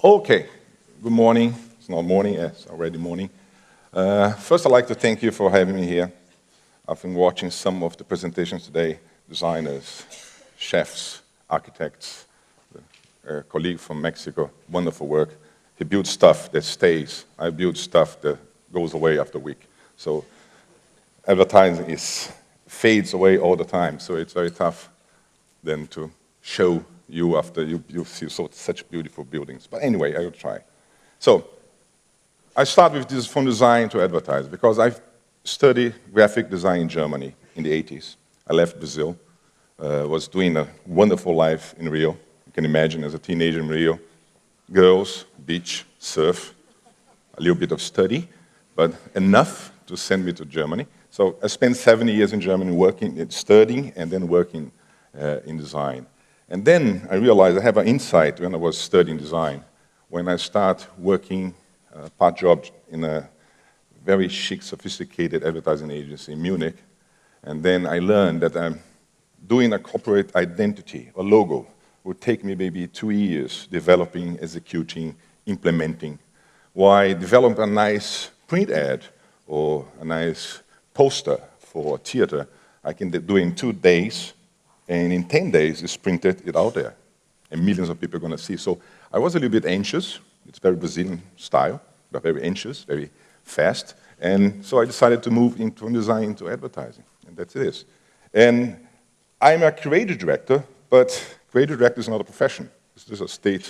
Okay, good morning. It's not morning, it's already morning. First, I'd like to thank you for having me here. I've been watching some of the presentations today, designers, chefs, architects, a colleague from Mexico, wonderful work. He builds stuff that stays. I build stuff that goes away after a week. So advertising fades away all the time, so it's very tough then to show you after you see such beautiful buildings. But anyway, I will try. So I start with this from design to advertise, because I studied graphic design in Germany in the 80s. I left Brazil, was doing a wonderful life in Rio. You can imagine as a teenager in Rio, girls, beach, surf, a little bit of study, but enough to send me to Germany. So I spent 7 years in Germany working, studying, and then working in design. And then I realized I have an insight when I was studying design, when I start working part job in a very chic, sophisticated advertising agency in Munich. And then I learned that doing a corporate identity, a logo, would take me maybe 2 years developing, executing, implementing. Why develop a nice print ad or a nice poster for a theater, I can do in 2 days, and in 10 days it's printed, it's out there, and millions of people are going to see. So I was a little bit anxious. It's very Brazilian style, but very anxious, very fast. And so I decided to move from design into advertising, and that's it. And I'm a creative director, but creative director is not a profession. It's just a state,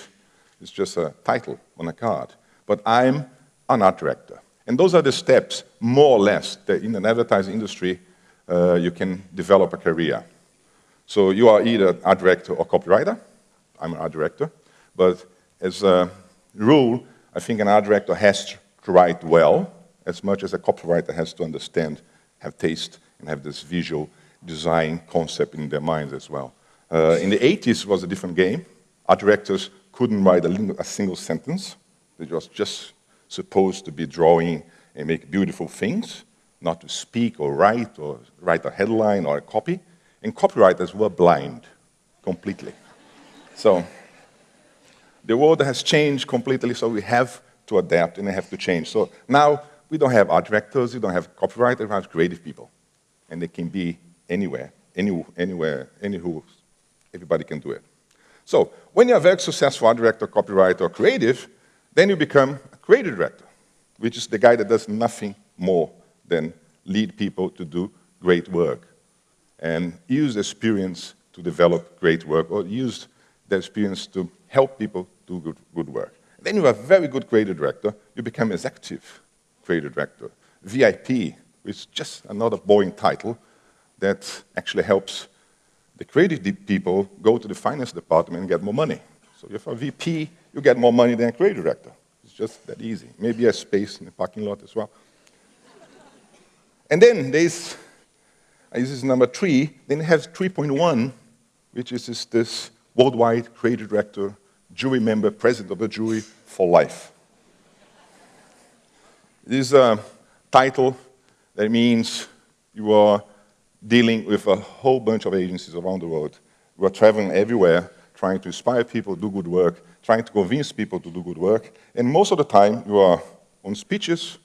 it's just a title on a card. But I'm an art director. And those are the steps, more or less, that in an advertising industry you can develop a career. So you are either art director or copywriter. I'm an art director. But as a rule, I think an art director has to write well, as much as a copywriter has to understand, have taste, and have this visual design concept in their minds as well. In the 80s, it was a different game. Art directors couldn't write a single sentence. They were just supposed to be drawing and make beautiful things, not to speak or write a headline or a copy. And copywriters were blind, completely. So the world has changed completely, so we have to adapt and we have to change. So now we don't have art directors, we don't have copywriters, we have creative people. And they can be anywhere, anywhere, anywho, everybody can do it. So when you're a very successful art director, copywriter, or creative, then you become a creative director, which is the guy that does nothing more than lead people to do great work and use experience to develop great work, or use the experience to help people do good work. Then you're a very good creative director, you become executive creative director, VIP, which is just another boring title that actually helps the creative people go to the finance department and get more money. So if you're a VP, you get more money than a creative director. It's just that easy. Maybe a space in the parking lot as well. And then this is number 3. Then it has 3.1, which is this worldwide creative director, jury member, president of the jury for life. This is a title that means you are dealing with a whole bunch of agencies around the world. You are traveling everywhere, trying to inspire people to do good work, trying to convince people to do good work, and most of the time you are on speeches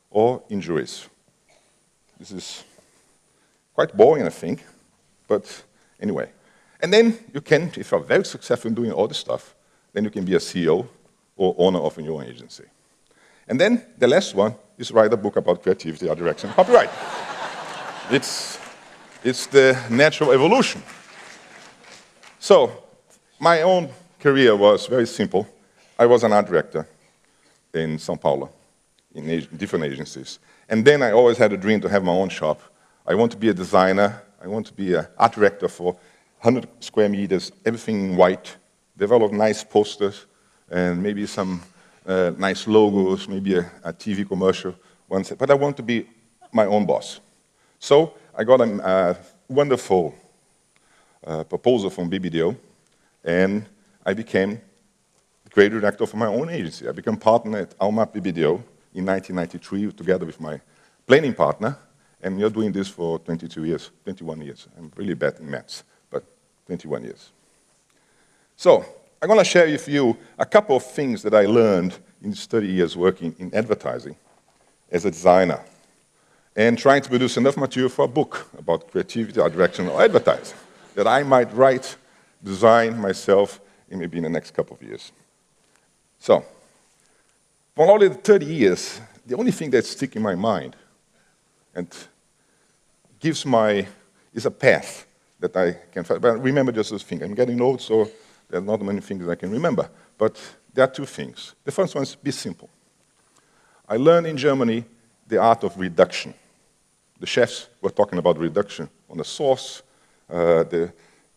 or in juries. This is quite boring, I think, but anyway. And then you can, if you're very successful in doing all this stuff, then you can be a CEO or owner of your own agency. And then the last one is write a book about creativity, art direction, and copyright. It's the natural evolution. So my own career was very simple. I was an art director in São Paulo, in different agencies. And then I always had a dream to have my own shop. I want to be a designer. I want to be an art director for 100 square meters, everything in white, develop nice posters, and maybe some nice logos, maybe a TV commercial. But I want to be my own boss. So I got a wonderful proposal from BBDO, and I became the creative director for my own agency. I became partner at Alma BBDO in 1993, together with my planning partner, and we are doing this for 21 years. I'm really bad in maths, but 21 years. So I'm going to share with you a couple of things that I learned in these 30 years working in advertising as a designer and trying to produce enough material for a book about creativity, art direction, or advertising that I might write, design myself in maybe in the next couple of years. So, for all the 30 years, the only thing that sticks in my mind and is a path that I can follow. But remember just this thing. I'm getting old, so there are not many things I can remember. But there are two things. The first one is be simple. I learned in Germany the art of reduction. The chefs were talking about reduction on the sauce. The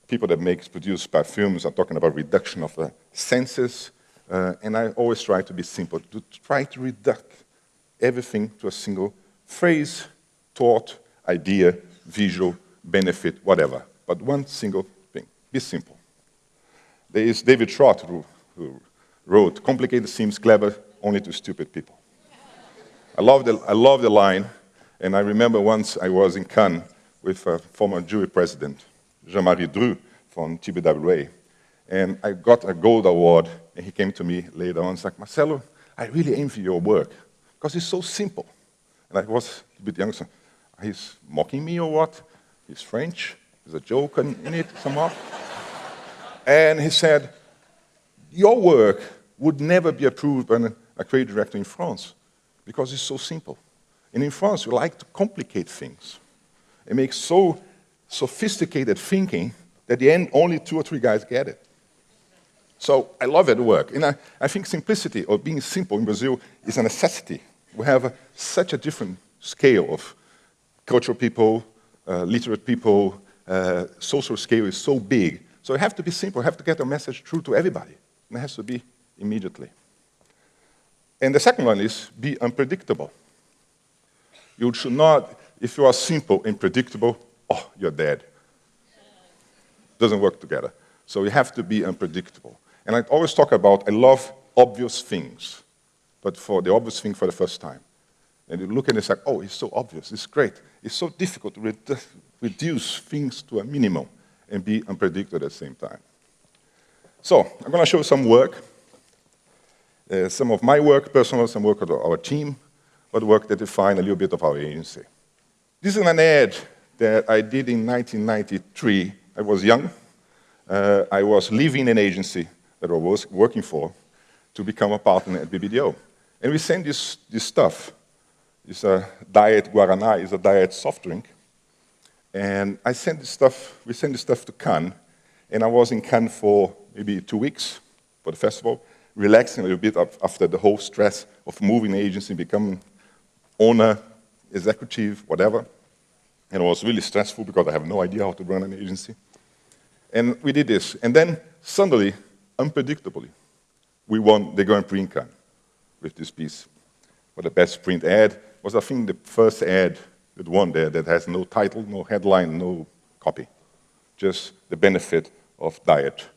people that produce perfumes are talking about reduction of the senses. And I always try to be simple, to try to reduce everything to a single phrase, thought, idea, visual, benefit, whatever. But one single thing. Be simple. There is David Trott who wrote, "Complicated seems clever only to stupid people." I love the line, and I remember once I was in Cannes with a former jury president, Jean-Marie Dru from TBWA, and I got a gold award, and he came to me later on and said, "Marcello, I really envy your work, because it's so simple." And I was a bit younger, so he's mocking me or what? He's French, there's a joke in it somehow. And he said, "Your work would never be approved by a creative director in France, because it's so simple. And in France, we like to complicate things. It makes so sophisticated thinking that at the end, only 2 or 3 guys get it." So I love that work. And I think simplicity, or being simple in Brazil, is a necessity. We have such a different scale of cultural people, literate people, social scale is so big. So you have to be simple, you have to get a message through to everybody. And it has to be immediately. And the second one is be unpredictable. You should not, if you are simple and predictable, oh, you're dead. Doesn't work together. So you have to be unpredictable. And I always talk about, I love obvious things, but for the obvious thing for the first time. And you look at it and say, oh, it's so obvious, it's great. It's so difficult to reduce things to a minimum and be unpredictable at the same time. So I'm going to show some work. Some of my work, personal, some work of our team, but work that define a little bit of our agency. This is an ad that I did in 1993. I was young. I was leaving an agency that I was working for to become a partner at BBDO. And we sent this stuff. It's a diet Guaraná, it's a diet soft drink. And we sent this stuff to Cannes, and I was in Cannes for maybe 2 weeks for the festival, relaxing a little bit after the whole stress of moving an agency, becoming owner, executive, whatever. And it was really stressful because I have no idea how to run an agency. And we did this. And then suddenly, unpredictably, we won the Grand Prix in Cannes with this piece. For the best print ad was, I think, the first ad that won there that has no title, no headline, no copy. Just the benefit of diet.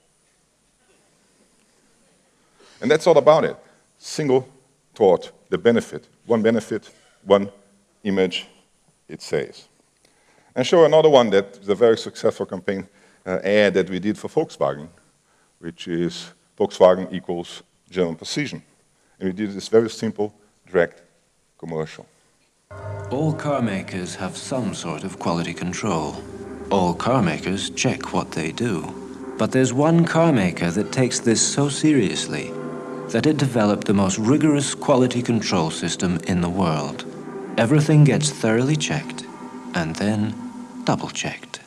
And that's all about it. Single thought, the benefit, one image, it says. And show another one that is a very successful campaign ad that we did for Volkswagen, which is Volkswagen equals German precision. And we did this very simple, direct commercial. All car makers have some sort of quality control. All car makers check what they do. But there's one car maker that takes this so seriously that it developed the most rigorous quality control system in the world. Everything gets thoroughly checked and then double-checked.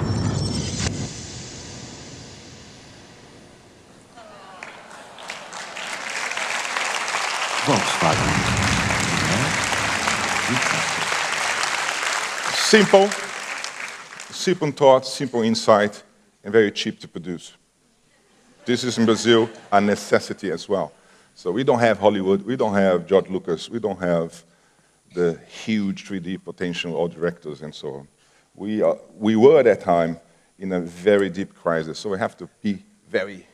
Volkswagen. Simple thought, simple insight, and very cheap to produce. This is in Brazil a necessity as well. So we don't have Hollywood, we don't have George Lucas, we don't have the huge 3D potential or directors and so on. We were at that time in a very deep crisis, so we have to be very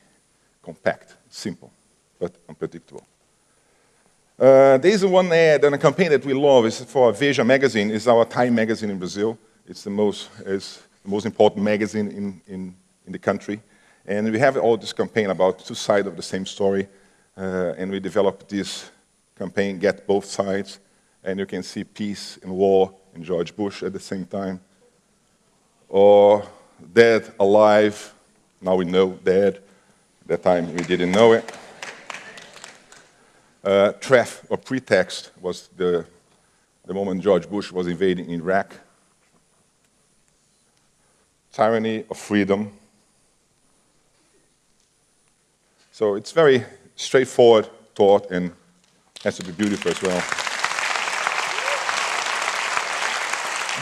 compact, simple, but unpredictable. There is one ad and a campaign that we love. It's for Veja magazine. It's our Time magazine in Brazil. It's the most important magazine in the country. And we have all this campaign about two sides of the same story. And we developed this campaign, Get Both Sides. And you can see peace and war in George Bush at the same time. Or dead, alive, now we know dead. At that time we didn't know it. Threat or pretext was the moment George Bush was invading Iraq. Tyranny of freedom. So it's very straightforward thought and has to be beautiful as well.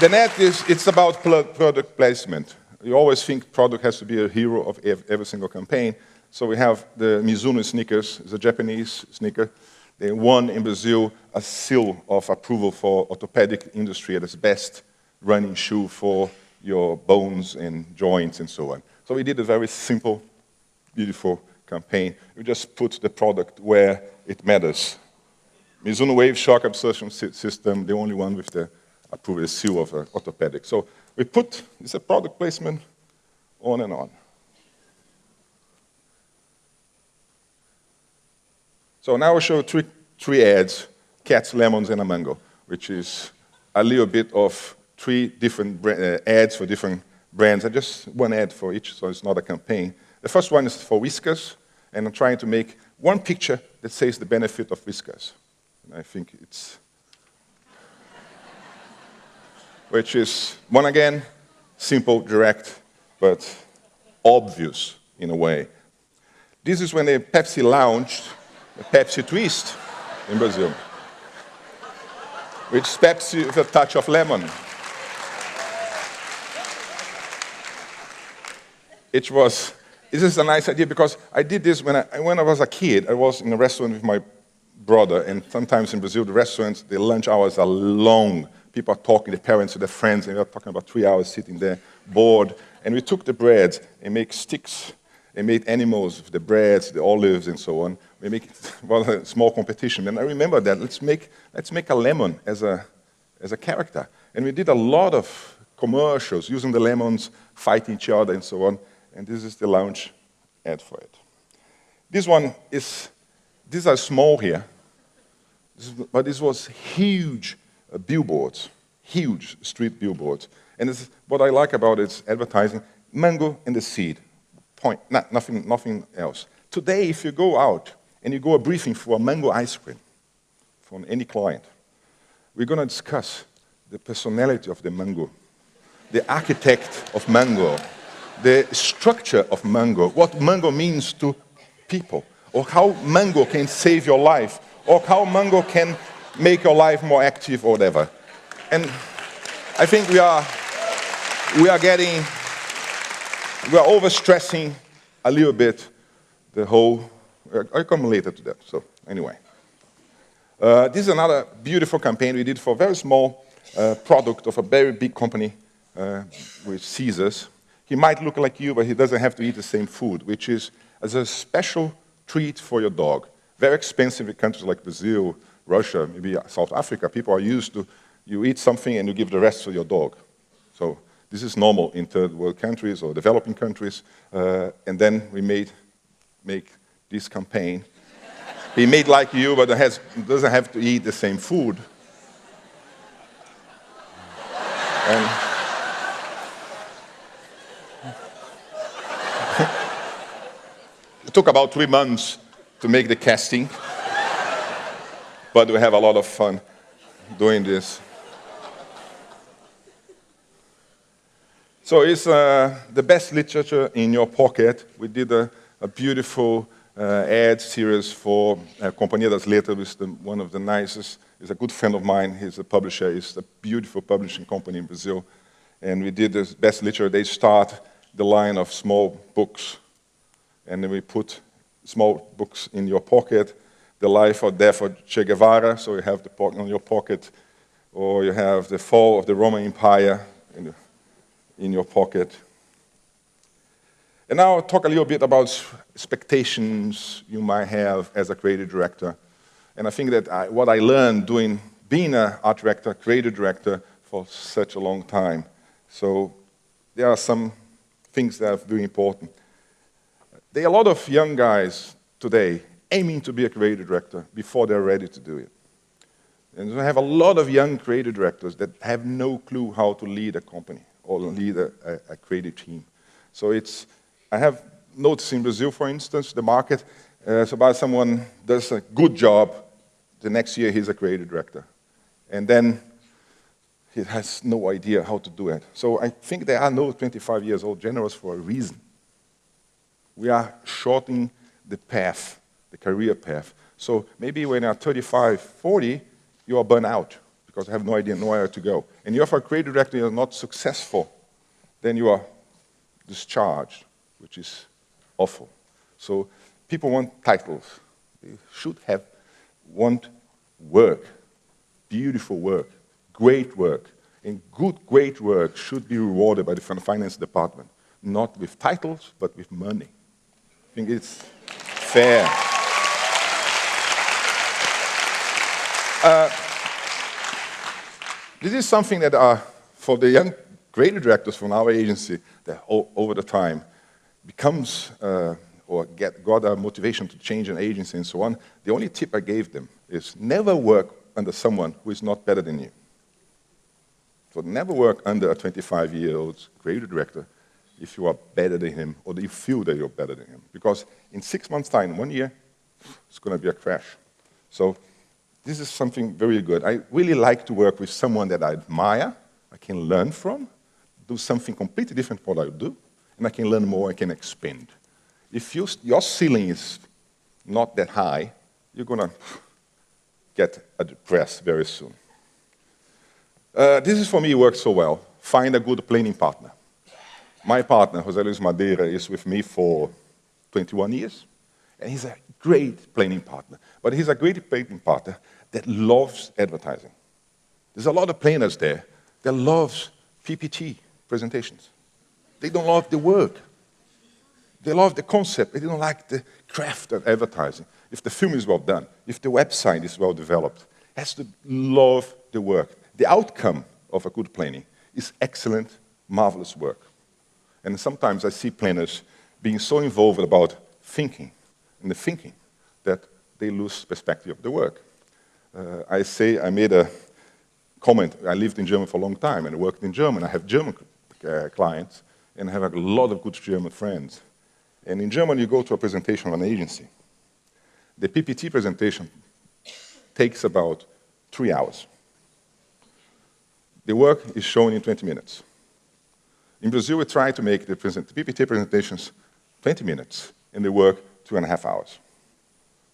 The net it's about product placement. You always think product has to be a hero of every single campaign. So we have the Mizuno sneakers, it's a Japanese sneaker. They won in Brazil a seal of approval for orthopedic industry as best running shoe for your bones and joints and so on. So we did a very simple, beautiful campaign. We just put the product where it matters. Mizuno Wave Shock Absorption System, the only one with the approval, the seal of orthopedic. So we put, it's a product placement, on and on. So now I'll show three ads, cats, lemons, and a mango, which is a little bit of three different ads for different brands, and just one ad for each, so it's not a campaign. The first one is for Whiskas, and I'm trying to make one picture that says the benefit of Whiskas. And I think it's, which is, one again, simple, direct, but obvious in a way. This is when the Pepsi launched the Pepsi Twist in Brazil, which is Pepsi with a touch of lemon. This is a nice idea because I did this when I was a kid. I was in a restaurant with my brother, and sometimes in Brazil, the restaurants, the lunch hours are long. People are talking, the parents and their friends, and they're talking about 3 hours sitting there, bored. And we took the bread and make sticks and made animals with the breads, the olives, and so on. We make a small competition. And I remember that. Let's make a lemon as a character. And we did a lot of commercials using the lemons, fighting each other, and so on. And this is the launch ad for it. This one is, these are small here, but this was huge billboards, huge street billboards. And this is, what I like about it is advertising, mango and the seed, point, nothing else. Today, if you go out and you go a briefing for a mango ice cream from any client, we're going to discuss the personality of the mango, the architect of mango, the structure of mango, what mango means to people, or how mango can save your life, or how mango can make your life more active or whatever. And I think we are overstressing a little bit the whole, I'll come later to that, so anyway. This is another beautiful campaign we did for a very small product of a very big company with Caesars. He might look like you, but he doesn't have to eat the same food, which is as a special treat for your dog. Very expensive in countries like Brazil, Russia, maybe South Africa. People are used to, you eat something and you give the rest to your dog. So this is normal in third world countries or developing countries. And then we make this campaign. He made like you, but doesn't have to eat the same food. And it took about 3 months to make the casting, but we have a lot of fun doing this. So it's the best literature in your pocket. We did a beautiful ad series for Companhia das Letras, one of the nicest. He's a good friend of mine. He's a publisher. It's a beautiful publishing company in Brazil. And we did this best literature. They start the line of small books. And then we put small books in your pocket. The Life or Death of Che Guevara, so you have the book on your pocket. Or you have The Fall of the Roman Empire in your pocket. And now I'll talk a little bit about expectations you might have as a creative director. And I think that what I learned being an art director, creative director for such a long time. So there are some things that are very important. There are a lot of young guys today aiming to be a creative director before they're ready to do it. And we have a lot of young creative directors that have no clue how to lead a company or lead a creative team. So I have noticed in Brazil, for instance, the market, so by someone does a good job, the next year he's a creative director. And then he has no idea how to do it. So I think there are no 25 years old generals for a reason. We are shortening the path, the career path. So maybe when you're 35, 40, you are burnt out because you have no idea nowhere to go. And if a creative director is not successful, then you are discharged, which is awful. So people want titles. They should want work, beautiful work, great work. And great work should be rewarded by the finance department, not with titles, but with money. I think it's fair. This is something that for the young creative directors from our agency that over the time becomes or got a motivation to change an agency and so on, the only tip I gave them is never work under someone who is not better than you. So never work under a 25-year-old creative director if you are better than him or you feel that you're better than him. Because in 6 months' time, 1 year, it's going to be a crash. So this is something very good. I really like to work with someone that I admire, I can learn from, do something completely different from what I do, and I can learn more, I can expand. If your ceiling is not that high, you're going to get depressed very soon. This is, for me, works so well. Find a good planning partner. My partner, José Luis Madeira, is with me for 21 years, and he's a great planning partner. But he's a great planning partner that loves advertising. There's a lot of planners there that loves PPT presentations. They don't love the work. They love the concept. They don't like the craft of advertising. If the film is well done, if the website is well developed, it has to love the work. The outcome of a good planning is excellent, marvelous work. And sometimes I see planners being so involved about thinking, in the thinking, that they lose perspective of the work. I made a comment. I lived in Germany for a long time and worked in German. I have German clients and I have a lot of good German friends. And in Germany, you go to a presentation of an agency. The PPT presentation takes about 3 hours. The work is shown in 20 minutes. In Brazil, we try to make the PPT presentations 20 minutes and the work 2.5 hours.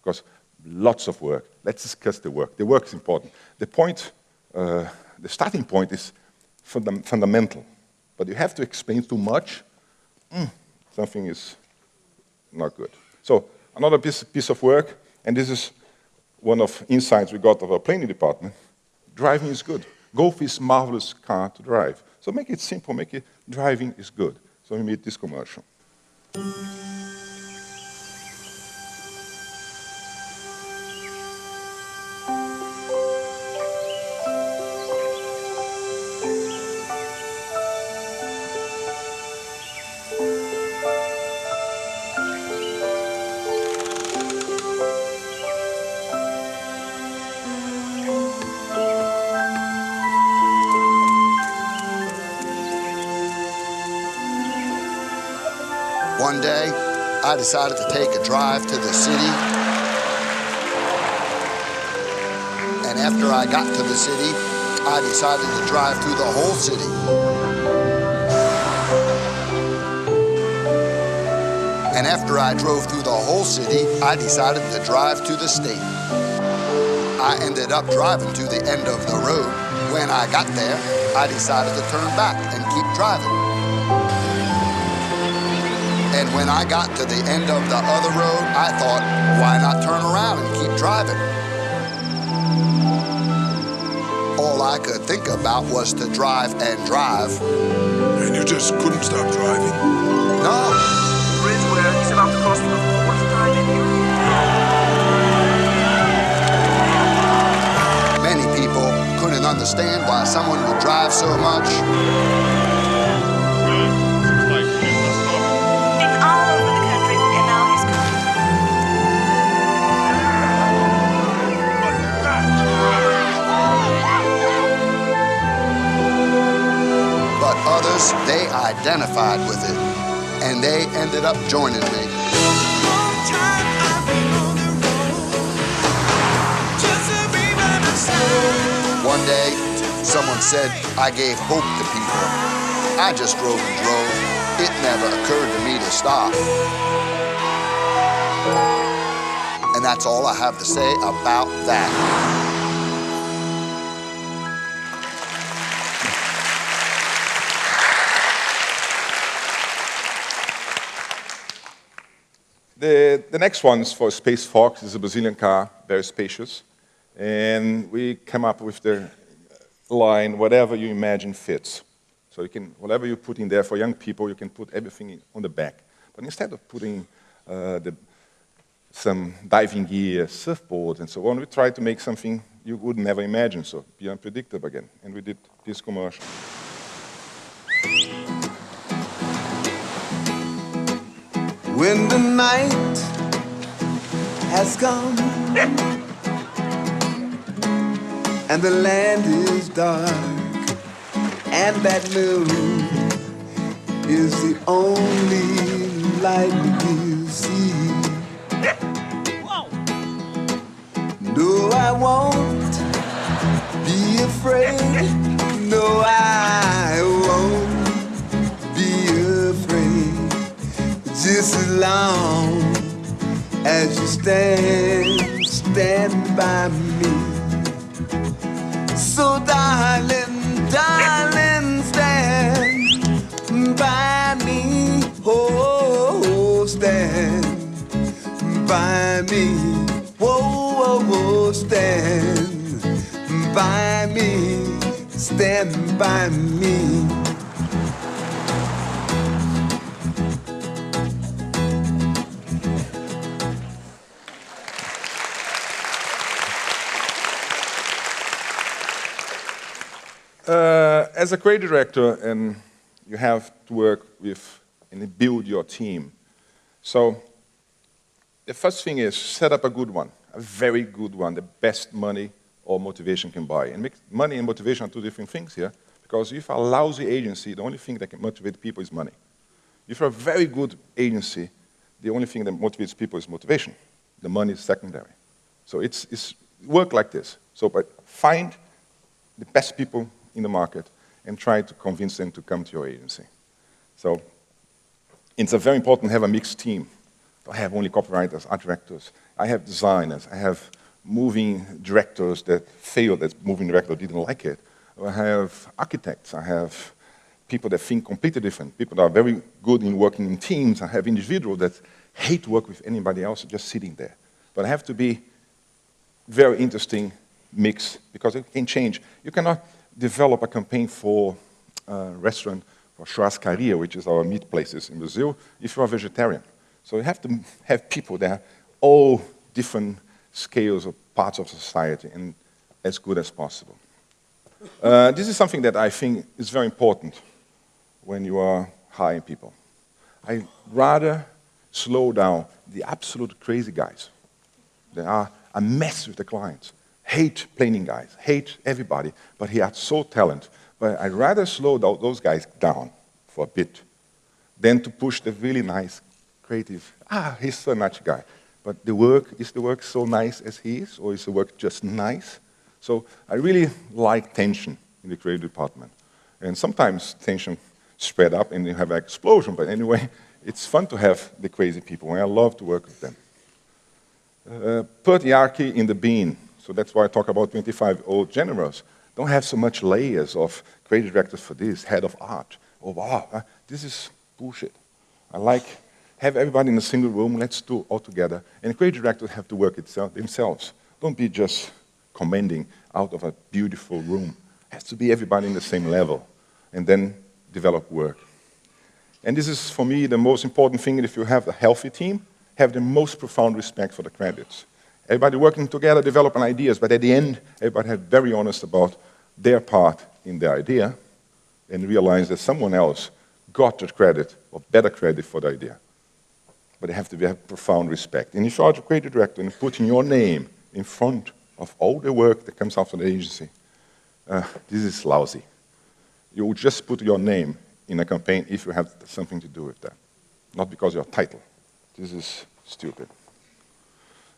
Because lots of work. Let's discuss the work. The work is important. The point, the starting point is fundamental. But you have to explain too much, something is not good. So another piece of work, and this is one of insights we got of our planning department, driving is good. Golf is a marvelous car to drive. So make it simple, make it driving is good. So we made this commercial. One day, I decided to take a drive to the city. And after I got to the city, I decided to drive through the whole city. And after I drove through the whole city, I decided to drive to the state. I ended up driving to the end of the road. When I got there, I decided to turn back and keep driving. And when I got to the end of the other road, I thought, why not turn around and keep driving? All I could think about was to drive and drive. And you just couldn't stop driving? No. Bridge where he's about to cross for the fourth time in here. Many people couldn't understand why someone would drive so much. And all over the country, and now identified with it, and they ended up joining me. One day, someone said I gave hope to people. I just drove and drove. It never occurred to me to stop. And that's all I have to say about that. The next one is for Space Fox. It's a Brazilian car, very spacious. And we came up with the line, whatever you imagine fits. So you can, whatever you put in there for young people, you can put everything on the back. But instead of putting some diving gear, surfboards, and so on, we tried to make something you would never imagine, so be unpredictable again. And we did this commercial. When the night has come and the land is dark and that moon is the only light we'll see. No, I won't be afraid. No, I won't be afraid. Just as long as you stand by me. So darling, darling, stand by me. Oh, stand by me. Whoa, whoa, whoa, stand by me. Stand by me. As a creative director, and you have to work with and build your team. So the first thing is set up a good one, a very good one, the best money or motivation can buy. And money and motivation are two different things here, because if a lousy agency, the only thing that can motivate people is money. If you're a very good agency, the only thing that motivates people is motivation. The money is secondary. So it's work like this. So but find the best people in the market and try to convince them to come to your agency. So it's very important to have a mixed team. Don't have only copywriters, art directors. I have designers. I have moving directors that failed as moving director, didn't like it. I have architects. I have people that think completely different. People that are very good in working in teams. I have individuals that hate to work with anybody else, just sitting there. But I have to be very interesting mix, because it can change. You cannot develop a campaign for a restaurant, for churrascaria, which is our meat places in Brazil, if you're a vegetarian. So you have to have people that are all different scales or parts of society and as good as possible. This is something that I think is very important when you are hiring people. I'd rather slow down the absolute crazy guys. They are a mess with the clients. Hate planning guys, hate everybody, but he has so talented. But I'd rather slow those guys down for a bit than to push the really nice, creative, he's so nice guy. But is the work so nice as he is, or is the work just nice? So I really like tension in the creative department. And sometimes tension spread up and you have an explosion, but anyway, it's fun to have the crazy people, and I love to work with them. Put hierarchy in the bean. So that's why I talk about 25-year-old generals. Don't have so much layers of creative directors for this, head of art. Oh, wow, this is bullshit. I like, have everybody in a single room, let's do it all together. And creative directors have to work themselves. Don't be just commanding out of a beautiful room. It has to be everybody in the same level, and then develop work. And this is, for me, the most important thing. If you have a healthy team, have the most profound respect for the credits. Everybody working together, developing ideas, but at the end, everybody had very honest about their part in the idea and realize that someone else got the credit or better credit for the idea. But they have to have profound respect. And if you are a creative director and putting your name in front of all the work that comes out of the agency, this is lousy. You just put your name in a campaign if you have something to do with that, not because of your title. This is stupid.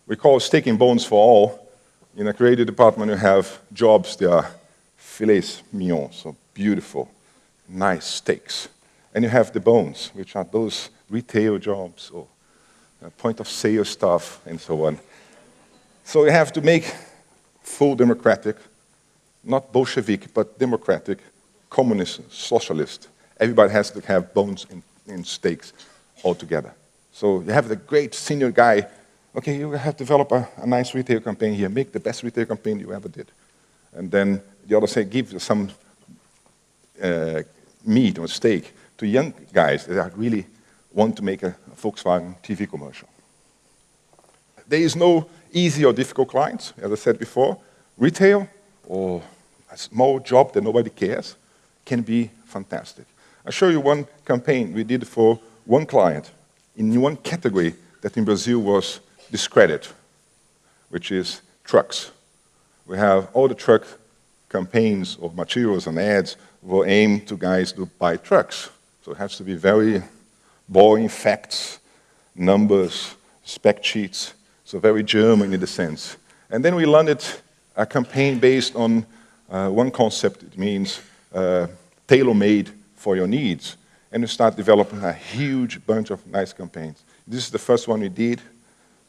We call steak and bones for all. In a creative department, you have jobs that are filets mignon, so beautiful, nice steaks. And you have the bones, which are those retail jobs or point of sale stuff and so on. So you have to make full democratic, not Bolshevik, but democratic, communist, socialist. Everybody has to have bones and steaks all together. So you have the great senior guy, okay, you have to develop a nice retail campaign here, make the best retail campaign you ever did. And then the other say, give some meat or steak to young guys that really want to make a Volkswagen TV commercial. There is no easy or difficult clients, as I said before. Retail or a small job that nobody cares can be fantastic. I'll show you one campaign we did for one client in one category that in Brazil was discredited, which is trucks. We have all the truck campaigns or materials and ads were aimed to guys to buy trucks. So it has to be very boring facts, numbers, spec sheets, so very German in the sense. And then we landed a campaign based on one concept. It means tailor-made for your needs. And we start developing a huge bunch of nice campaigns. This is the first one we did,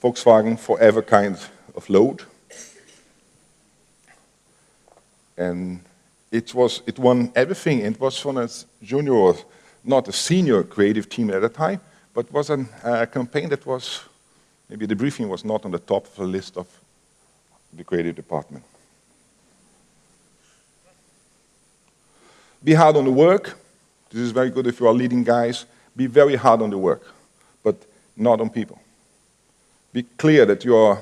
Volkswagen Forever kind of load. And it won everything. It was from a junior, not a senior creative team at the time, but was a campaign that was, maybe the briefing was not on the top of the list of the creative department. Be hard on the work. This is very good if you are leading guys. Be very hard on the work, but not on people. Be clear that you are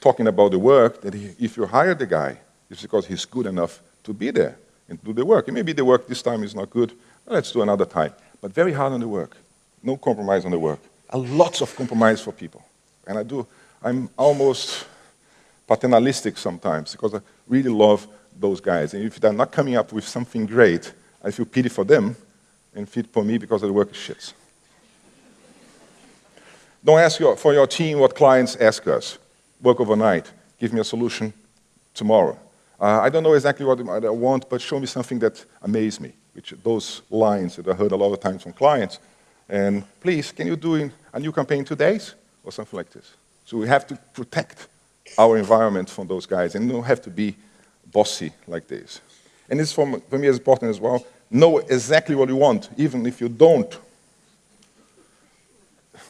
talking about the work, that if you hire the guy, it's because he's good enough to be there and do the work. And maybe the work this time is not good. Well, let's do another time. But very hard on the work. No compromise on the work. Lots of compromise for people. And I'm almost paternalistic sometimes because I really love those guys. And if they're not coming up with something great, I feel pity for them and pity for me because the work is shit. Don't ask for your team what clients ask us. Work overnight. Give me a solution tomorrow. I don't know exactly what I want, but show me something that amazes me, which those lines that I heard a lot of times from clients. And please, can you do a new campaign in 2 days? Or something like this. So we have to protect our environment from those guys and don't have to be bossy like this. And it's for me as important as well. Know exactly what you want, even if you don't.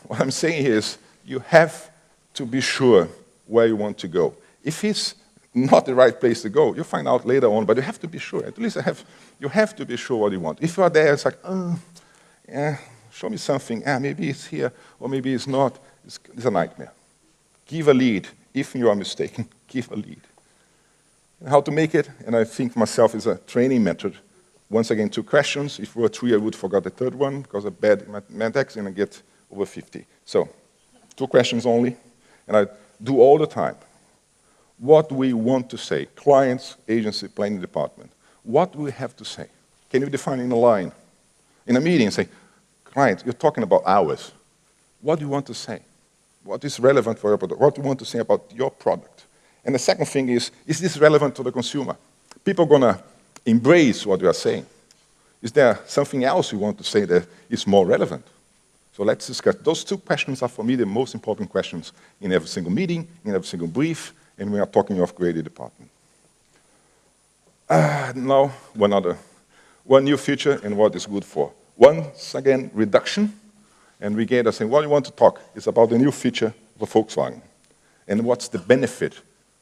What I'm saying here is you have to be sure where you want to go. If it's not the right place to go, you'll find out later on, but you have to be sure. At least you have to be sure what you want. If you are there, it's like, yeah, show me something. Maybe it's here, or maybe it's not. It's a nightmare. Give a lead. If you are mistaken, give a lead. And how to make it, and I think myself is a training method. Once again, 2 questions. If we were 3, I would forget the third one because of bad mathematics, and I get over 50. So 2 questions only, and I do all the time. What do we want to say? Clients, agency, planning department. What do we have to say? Can you define in a line? In a meeting, say, client, you're talking about hours. What do you want to say? What is relevant for your product? What do you want to say about your product? And the second thing is this relevant to the consumer? People are going to embrace what you are saying. Is there something else you want to say that is more relevant? So let's discuss. Those 2 questions are, for me, the most important questions in every single meeting, in every single brief, and we are talking of creative department. Now, one new feature and what is good for. Once again, reduction. And we get us saying, what you want to talk is about the new feature for Volkswagen. And what's the benefit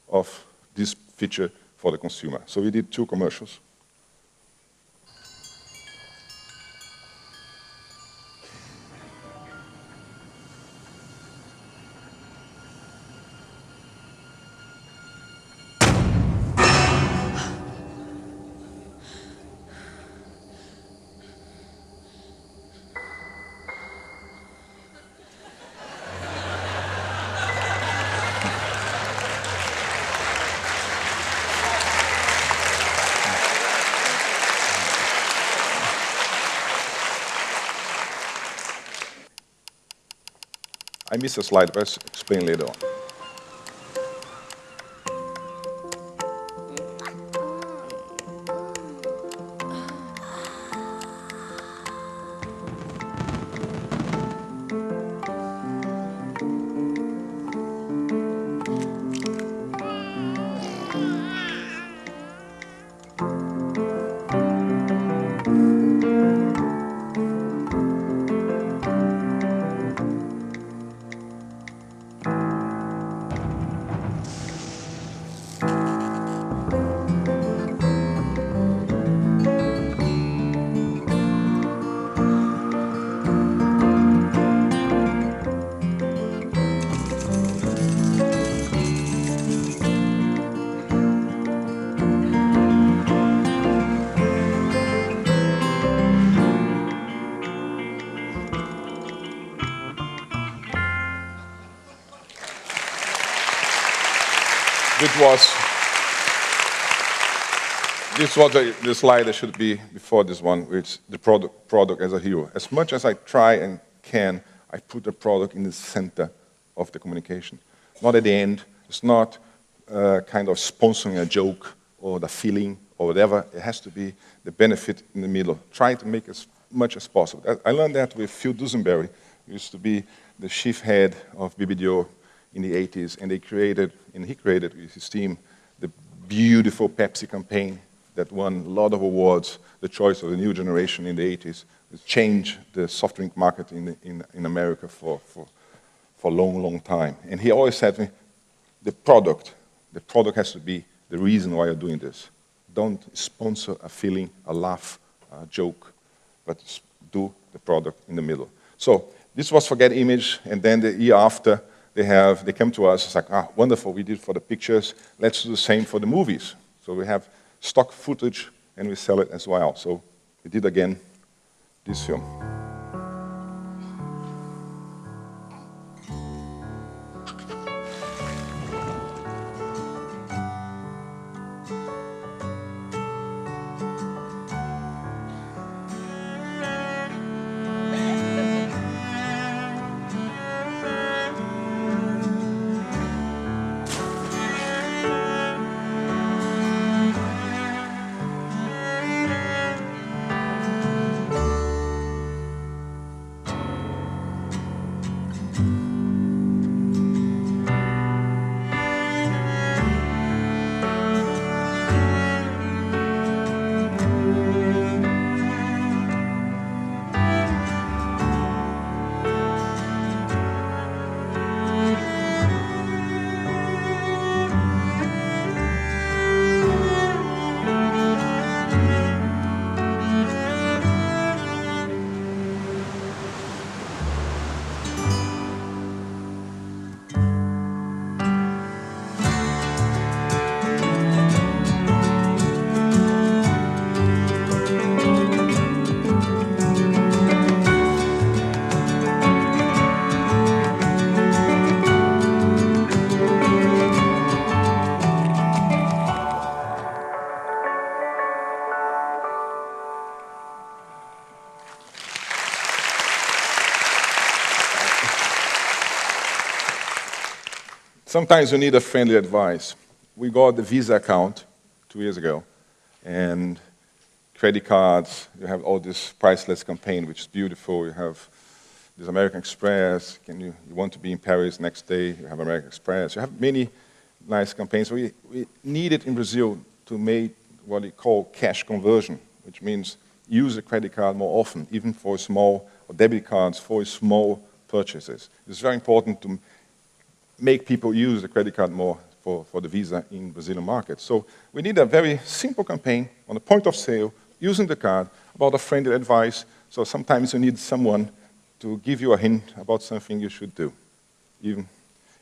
of this feature for the consumer. So we did 2 commercials. missed a slide, but I'll explain later on. This was the slide that should be before this one, which the product as a hero. As much as I try and can, I put the product in the center of the communication. Not at the end. It's not kind of sponsoring a joke or the feeling or whatever. It has to be the benefit in the middle. Try to make as much as possible. I learned that with Phil Dusenberry, who used to be the chief head of BBDO in the 80s, and he created with his team the beautiful Pepsi campaign that won a lot of awards, the choice of the new generation in the 80s. It changed the soft drink market in America for a long, long time. And he always said to me, the product has to be the reason why you're doing this. Don't sponsor a feeling, a laugh, a joke, but do the product in the middle. So this was Forget Image, and then the year after, they come to us, it's like, wonderful, we did for the pictures, let's do the same for the movies. So we have stock footage, and we sell it as well. So we did again this film. Sometimes you need a friendly advice. We got the Visa account 2 years ago, and credit cards, you have all this priceless campaign, which is beautiful. You have this American Express. You want to be in Paris next day, you have American Express. You have many nice campaigns. We need it in Brazil to make what we call cash conversion, which means use a credit card more often, even for small, or debit cards for small purchases. It's very important to make people use the credit card more for the Visa in Brazilian market. So we need a very simple campaign on the point of sale, using the card, about a friendly advice. So sometimes you need someone to give you a hint about something you should do.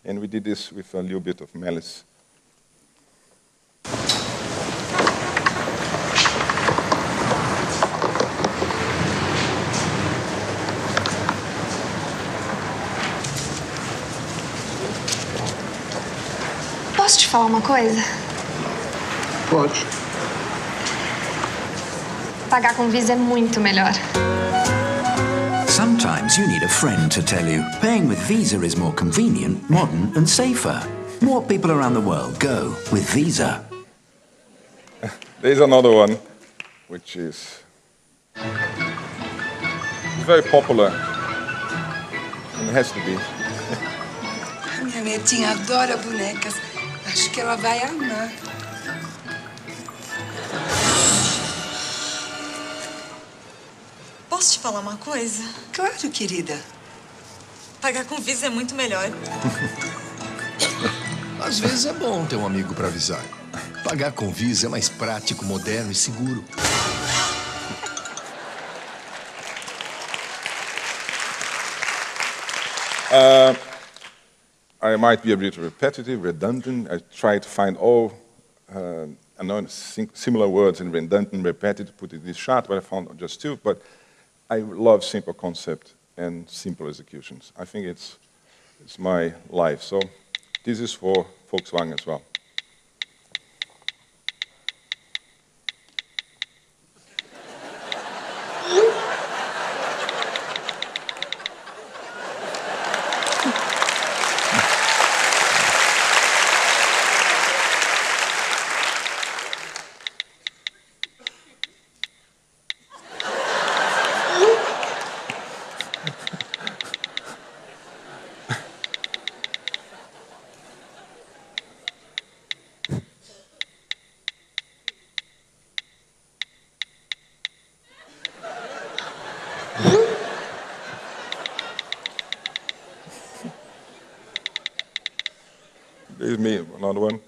And we did this with a little bit of malice. Posso te falar uma coisa? Pode. Pagar com Visa é muito melhor. Sometimes Sometimes you need a friend to tell you paying with Visa is more convenient, modern and safer. More people around the world go with Visa. There's another one, which is very popular, and it has to be. Minha netinha adora bonecas. Acho que ela vai amar. Posso te falar uma coisa? Claro, querida. Pagar com Visa é muito melhor. Às vezes é bom ter um amigo para avisar. Pagar com Visa é mais prático, moderno e seguro. I might be a bit repetitive, redundant. I try to find all similar words in redundant, repetitive, put it in this chart, but I found just two. But I love simple concept and simple executions. I think it's my life. So this is for Volkswagen as well. There's me, another one.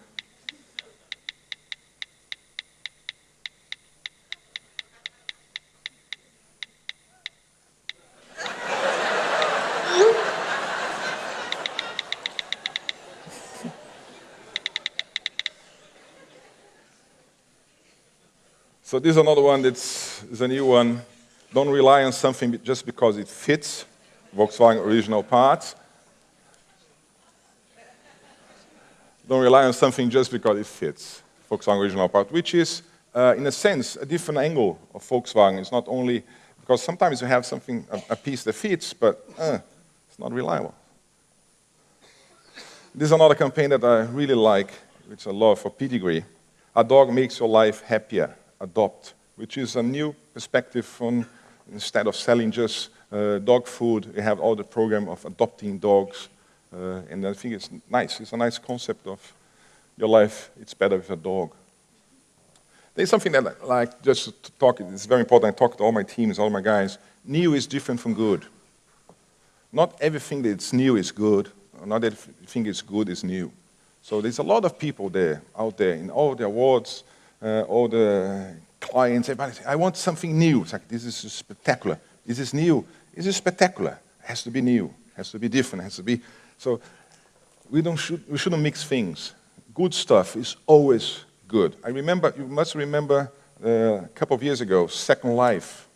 So this is another one that's a new one. Don't rely on something just because it fits. Volkswagen original parts. Don't rely on something just because it fits. Volkswagen original part, which is, in a sense, a different angle of Volkswagen. It's not only, because sometimes you have something, a piece that fits, but it's not reliable. This is another campaign that I really like, which I love, for Pedigree. A dog makes your life happier. Adopt, which is a new perspective on, instead of selling just dog food, we have all the program of adopting dogs. And I think it's nice. It's a nice concept of your life. It's better with a dog. There's something that I like just to talk. It's very important. I talk to all my teams, all my guys. New is different from good. Not everything that's new is good. Not everything is good is new. So there's a lot of people there, out there, in all the awards, all the clients. Everybody say, I want something new. It's like, this is spectacular. This is new. This is spectacular. It has to be new. It has to be different. It has to be. So we shouldn't mix things. Good stuff is always good. You must remember a couple of years ago, Second Life,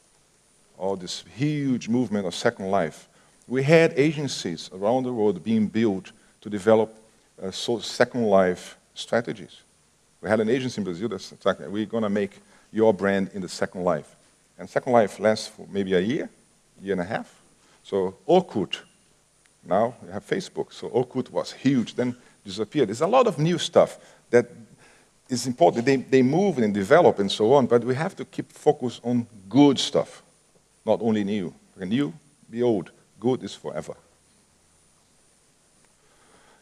or this huge movement of Second Life. We had agencies around the world being built to develop Second Life strategies. We had an agency in Brazil that's like, we're going to make your brand in the Second Life. And Second Life lasts for maybe a year and a half. So Orkut. Now we have Facebook, so Orkut was huge, then disappeared. There's a lot of new stuff that is important. They move and develop and so on, but we have to keep focus on good stuff, not only new. New, be old. Good is forever.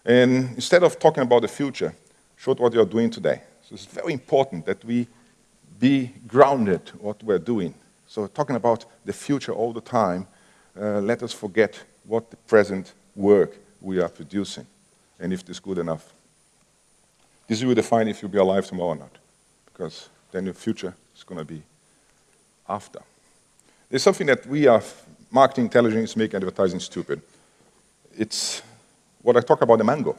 And instead of talking about the future, show what you're doing today. So it's very important that we be grounded in what we're doing. So talking about the future all the time, let us forget what the present work we are producing, and if it's good enough. This will define if you'll be alive tomorrow or not, because then your future is going to be after. There's something that we are, marketing intelligence, make advertising stupid. It's what I talk about the mango.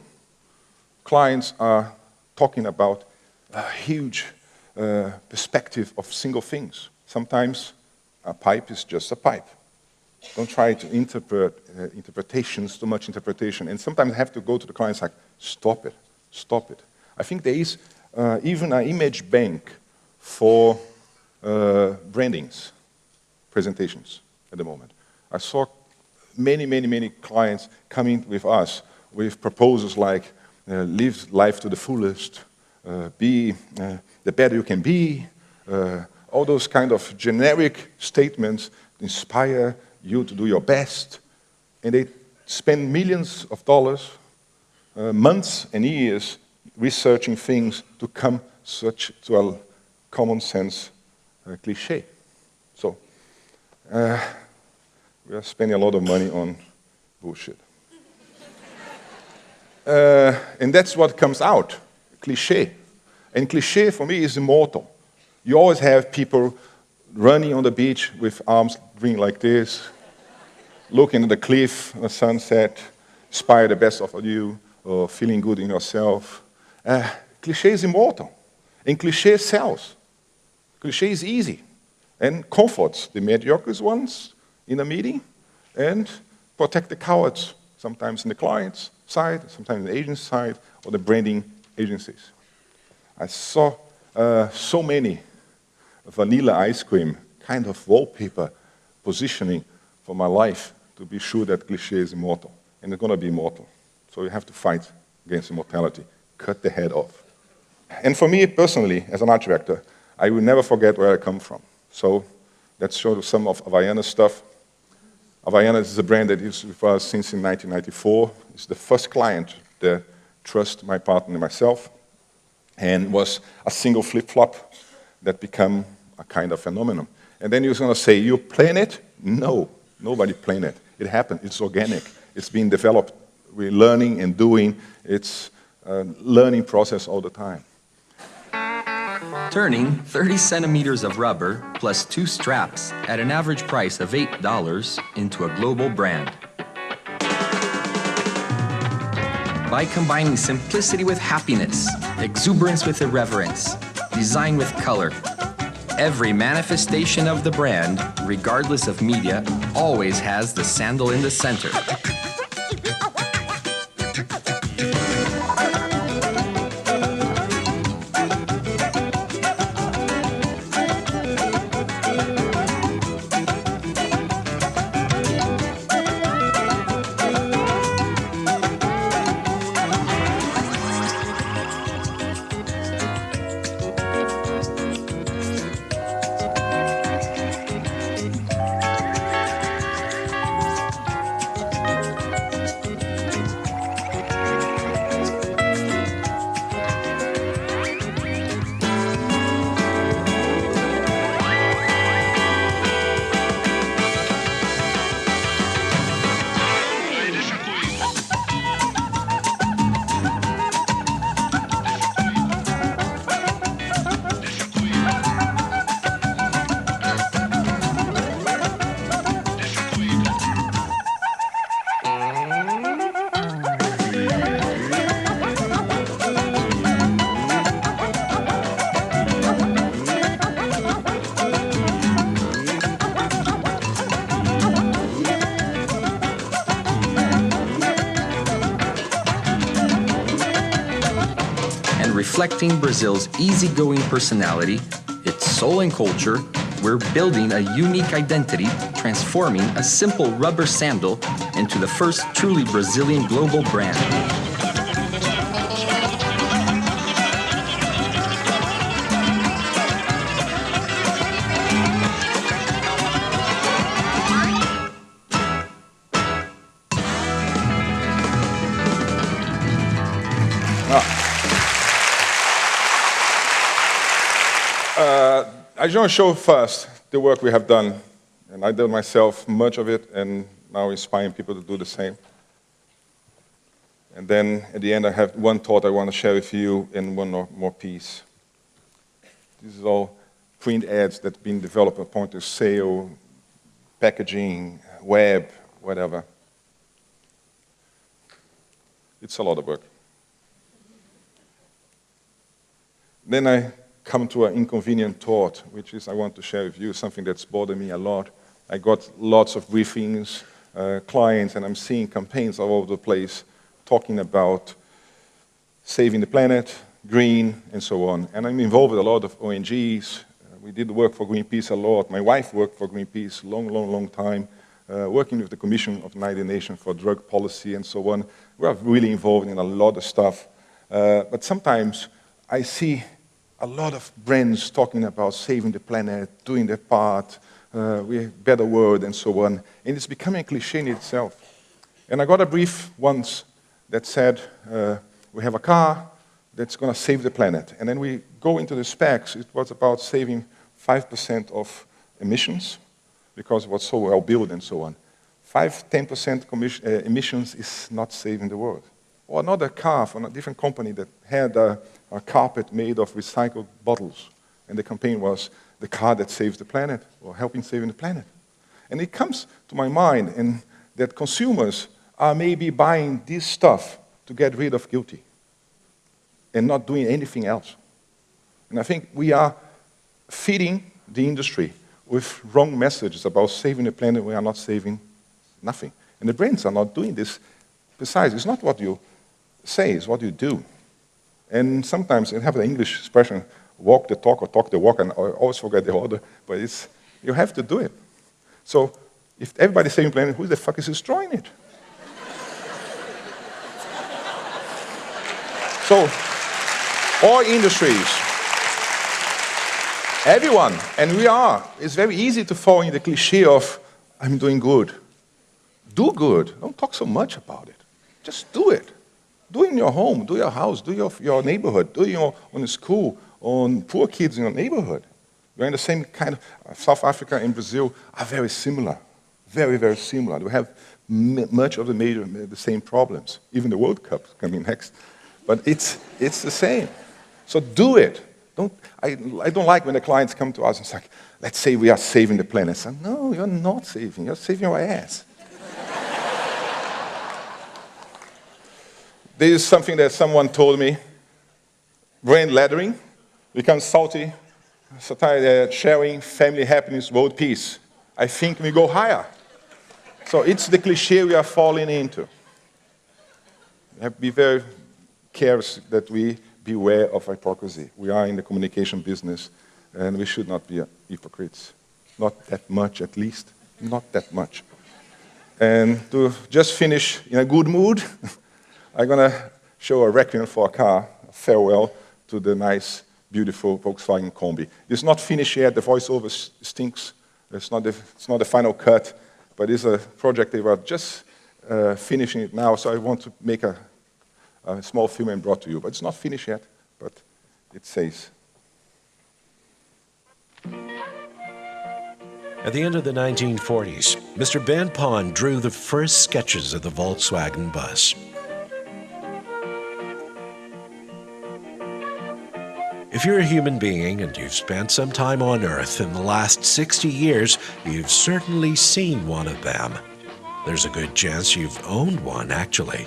Clients are talking about a huge perspective of single things. Sometimes a pipe is just a pipe. Don't try to interpret interpretations, too much interpretation. And sometimes I have to go to the clients like, stop it, stop it. I think there is even an image bank for brandings, presentations at the moment. I saw many clients coming with us with proposals like live life to the fullest, be the better you can be, all those kind of generic statements inspire you to do your best. And they spend millions of dollars, months and years researching things to come to a common sense cliche. So we are spending a lot of money on bullshit. And that's what comes out, cliche. And cliche for me is immortal. You always have people running on the beach with arms green like this, looking at the cliff, the sunset, inspire the best of you, or feeling good in yourself. Cliche is immortal. And cliche sells. Cliche is easy and comforts the mediocre ones in a meeting and protect the cowards, sometimes in the client's side, sometimes in the agent's side, or the branding agencies. I saw so many vanilla ice cream kind of wallpaper positioning for my life to be sure that cliche is immortal. And it's going to be immortal. So you have to fight against immortality. Cut the head off. And for me personally, as an art director, I will never forget where I come from. So let's show some of Havaiana's stuff. Havaiana is a brand that is with us since 1994. It's the first client that trusts my partner and myself, and was a single flip-flop that became a kind of phenomenon. And then you're going to say, you plan it? No, nobody planned it. It happened. It's organic. It's being developed. We're learning and doing. It's a learning process all the time. Turning 30 centimeters of rubber plus 2 straps at an average price of $8 into a global brand. By combining simplicity with happiness, exuberance with irreverence, design with color, every manifestation of the brand, regardless of media, always has the sandal in the center. Reflecting Brazil's easygoing personality, its soul and culture, we're building a unique identity, transforming a simple rubber sandal into the first truly Brazilian global brand. I just want to show first the work we have done, and I did myself much of it, and now inspiring people to do the same. And then at the end, I have one thought I want to share with you and one more piece. This is all print ads that have been developed at point of sale, packaging, web, whatever. It's a lot of work. Then I come to an inconvenient thought, which is I want to share with you something that's bothered me a lot. I got lots of briefings, clients, and I'm seeing campaigns all over the place talking about saving the planet, green, and so on. And I'm involved with a lot of ONGs. We did work for Greenpeace a lot. My wife worked for Greenpeace long time. working with the Commission of the United Nations for Drug Policy and so on. We are really involved in a lot of stuff. But sometimes I see a lot of brands talking about saving the planet, doing their part, we better world and so on. And it's becoming a cliche in itself. And I got a brief once that said, we have a car that's going to save the planet. And then we go into the specs. It was about saving 5% of emissions because it was so well built and so on. 10% emissions is not saving the world. Or another car from a different company that had a carpet made of recycled bottles. And the campaign was the car that saves the planet, or helping saving the planet. And it comes to my mind and that consumers are maybe buying this stuff to get rid of guilty and not doing anything else. And I think we are feeding the industry with wrong messages about saving the planet. We are not saving nothing. And the brands are not doing this precisely. It's not what you say, it's what you do. And sometimes I have the English expression, walk the talk or talk the walk, and I always forget the order, but you have to do it. So if everybody's saving the planet, who the fuck is destroying it? So, all industries, everyone, and we are. It's very easy to fall in the cliche of, I'm doing good. Do good. Don't talk so much about it. Just do it. Do it in your home, do your house, do your neighborhood, do it on a school, on poor kids in your neighborhood. We're in the same kind of, South Africa and Brazil are very similar, very, very similar. We have much of the same problems. Even the World Cup coming next. But it's the same. So do it. I don't like when the clients come to us and say, let's say we are saving the planet. I say, no, you're not saving. You're saving your ass. This is something that someone told me. Brand lettering becomes salty, sharing, family happiness, world peace. I think we go higher. So it's the cliche we are falling into. We have to be very careful that we beware of hypocrisy. We are in the communication business, and we should not be hypocrites. Not that much, at least. Not that much. And to just finish in a good mood, I'm going to show a requiem for a car, a farewell to the nice, beautiful Volkswagen Combi. It's not finished yet. The voiceover stinks. It's not the final cut, but it's a project they were just finishing it now, so I want to make a small film and brought to you. But it's not finished yet, but it says. At the end of the 1940s, Mr. Van Pond drew the first sketches of the Volkswagen bus. If you're a human being and you've spent some time on Earth in the last 60 years, you've certainly seen one of them. There's a good chance you've owned one, actually.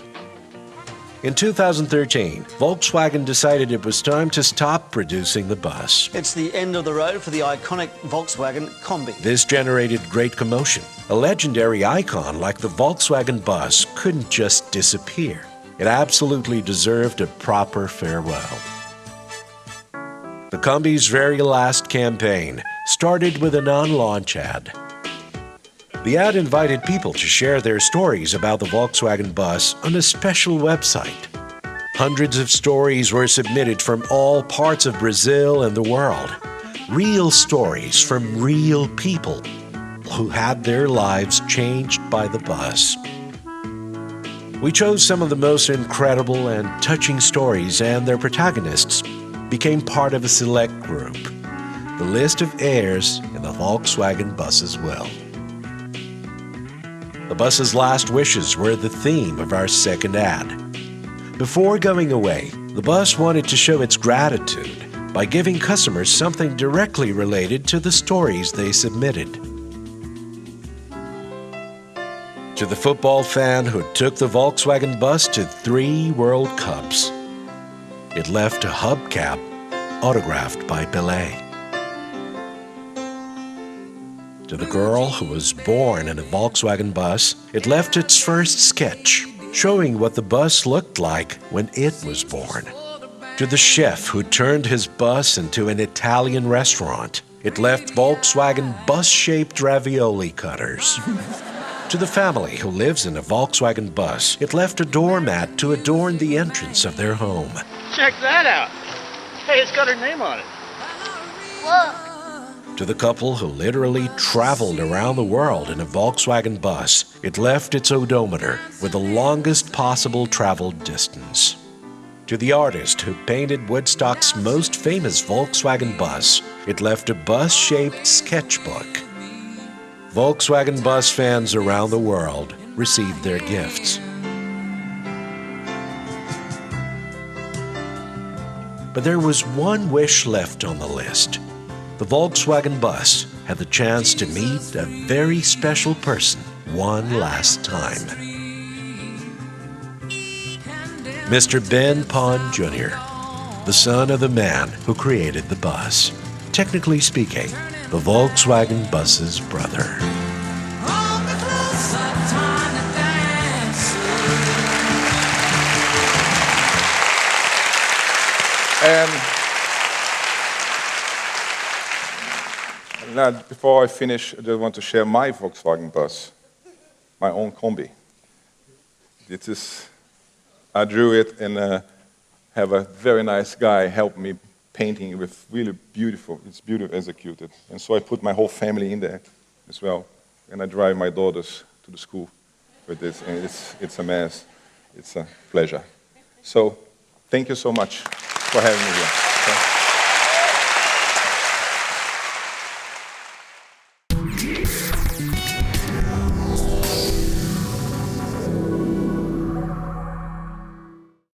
In 2013, Volkswagen decided it was time to stop producing the bus. It's the end of the road for the iconic Volkswagen Combi. This generated great commotion. A legendary icon like the Volkswagen bus couldn't just disappear. It absolutely deserved a proper farewell. The Combi's very last campaign started with a non-launch ad. The ad invited people to share their stories about the Volkswagen bus on a special website. Hundreds of stories were submitted from all parts of Brazil and the world. Real stories from real people who had their lives changed by the bus. We chose some of the most incredible and touching stories, and their protagonists became part of a select group. The list of heirs in the Volkswagen bus as well. The bus's last wishes were the theme of our second ad. Before going away, the bus wanted to show its gratitude by giving customers something directly related to the stories they submitted. To the football fan who took the Volkswagen bus to 3 World Cups, it left a hubcap autographed by Pelé. To the girl who was born in a Volkswagen bus, it left its first sketch, showing what the bus looked like when it was born. To the chef who turned his bus into an Italian restaurant, it left Volkswagen bus-shaped ravioli cutters. To the family who lives in a Volkswagen bus, it left a doormat to adorn the entrance of their home. Check that out. Hey, it's got her name on it. To the couple who literally traveled around the world in a Volkswagen bus, it left its odometer with the longest possible traveled distance. To the artist who painted Woodstock's most famous Volkswagen bus, it left a bus-shaped sketchbook. Volkswagen bus fans around the world received their gifts. But there was one wish left on the list. The Volkswagen bus had the chance to meet a very special person one last time. Mr. Ben Pond Jr., the son of the man who created the bus. Technically speaking, the Volkswagen bus's brother. Now, before I finish, I just want to share my Volkswagen bus, my own combi. I drew it and have a very nice guy help me painting it with really beautiful, it's beautifully executed. And so I put my whole family in there as well. And I drive my daughters to the school with this, and it's a mess. It's a pleasure. So thank you so much for having me here. Okay?